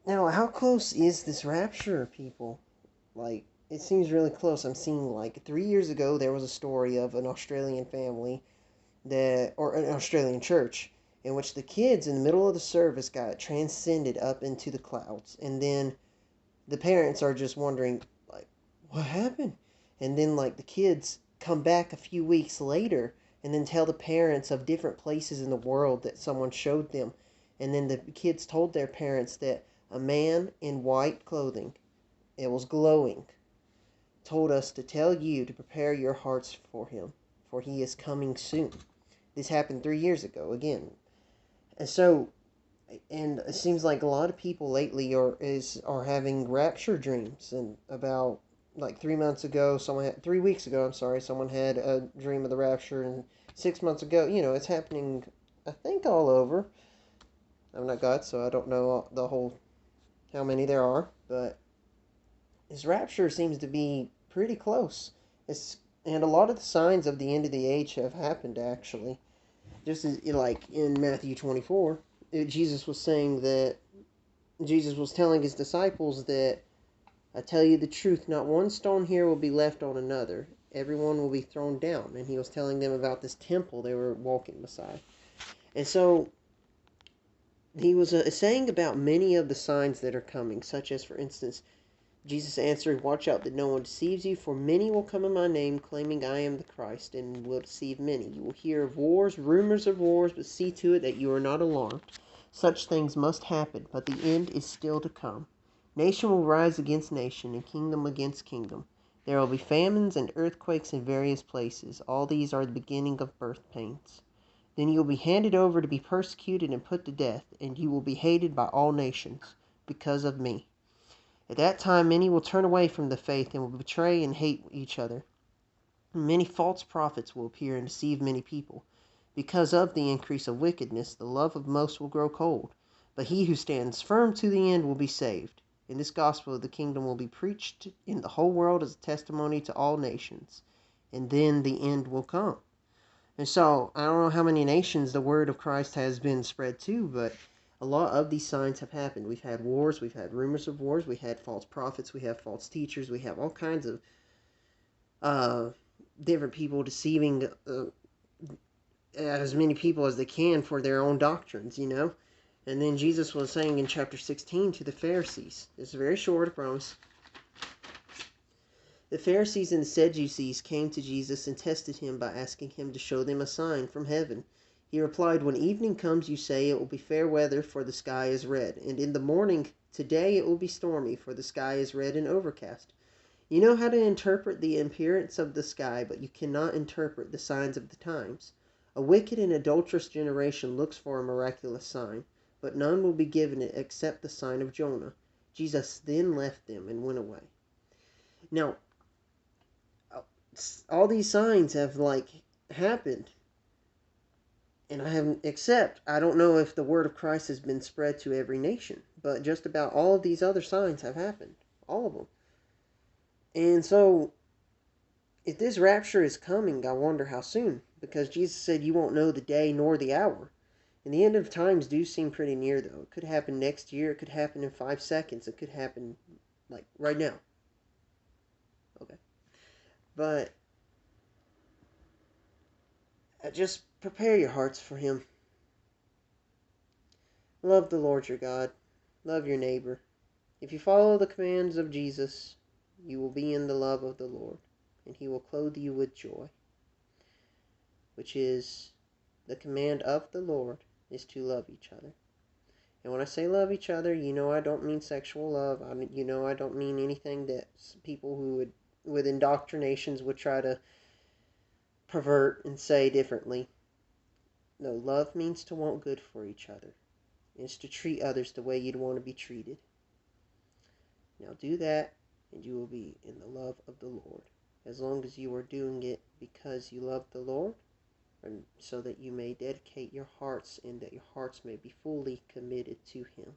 Now, how close is this rapture, people? Like, it seems really close. I'm seeing, like, 3 years ago, there was a story of an Australian family or an Australian church, in which the kids in the middle of the service got transcended up into the clouds. And then the parents are just wondering, like, what happened? And then, like, the kids come back a few weeks later and then tell the parents of different places in the world that someone showed them. And then the kids told their parents that a man in white clothing, it was glowing, told us to tell you to prepare your hearts for him, for he is coming soon. This happened 3 years ago again. And so, and it seems like a lot of people lately are having rapture dreams. And about like 3 months ago, 3 weeks ago, I'm sorry, someone had a dream of the rapture, and 6 months ago, it's happening. I think all over. I'm not God, so I don't know the whole how many there are, but this rapture seems to be pretty close. And a lot of the signs of the end of the age have happened actually. Just as like in Matthew 24, Jesus was saying that Jesus was telling his disciples that I tell you the truth, not one stone here will be left on another. Everyone will be thrown down. And he was telling them about this temple they were walking beside. And so he was saying about many of the signs that are coming, such as, for instance, Jesus answered, watch out that no one deceives you, for many will come in my name, claiming I am the Christ, and will deceive many. You will hear of wars, rumors of wars, but see to it that you are not alarmed. Such things must happen, but the end is still to come. Nation will rise against nation, and kingdom against kingdom. There will be famines and earthquakes in various places. All these are the beginning of birth pains. Then you will be handed over to be persecuted and put to death, and you will be hated by all nations because of me. At that time, many will turn away from the faith and will betray and hate each other. Many false prophets will appear and deceive many people. Because of the increase of wickedness, the love of most will grow cold. But he who stands firm to the end will be saved. And this gospel of the kingdom will be preached in the whole world as a testimony to all nations. And then the end will come. And so, I don't know how many nations the word of Christ has been spread to, but a lot of these signs have happened. We've had wars, we've had rumors of wars, we had false prophets, we have false teachers, we have all kinds of uh, different people deceiving as many people as they can for their own doctrines. And then Jesus was saying in chapter 16 to the Pharisees, it's very short, I promise. The Pharisees and the Sadducees came to Jesus and tested him by asking him to show them a sign from heaven. He replied, when evening comes, you say it will be fair weather, for the sky is red. And in the morning, today it will be stormy, for the sky is red and overcast. You know how to interpret the appearance of the sky, but you cannot interpret the signs of the times. A wicked and adulterous generation looks for a miraculous sign, but none will be given it except the sign of Jonah. Jesus then left them and went away. Now, all these signs have happened, and I don't know if the word of Christ has been spread to every nation, but just about all of these other signs have happened, all of them. And so if this rapture is coming, I wonder how soon, because Jesus said you won't know the day nor the hour. And the end of times do seem pretty near, though. It could happen next year, it could happen in 5 seconds, it could happen like right now. Okay. But just prepare your hearts for him. Love the Lord your God. Love your neighbor. If you follow the commands of Jesus, you will be in the love of the Lord, and he will clothe you with joy, which is the command of the Lord is to love each other. And when I say love each other, I don't mean sexual love. I don't mean anything that people who with indoctrinations would try to pervert and say differently. No, love means to want good for each other. It's to treat others the way you'd want to be treated. Now do that, and you will be in the love of the Lord. As long as you are doing it because you love the Lord, and so that you may dedicate your hearts and that your hearts may be fully committed to him.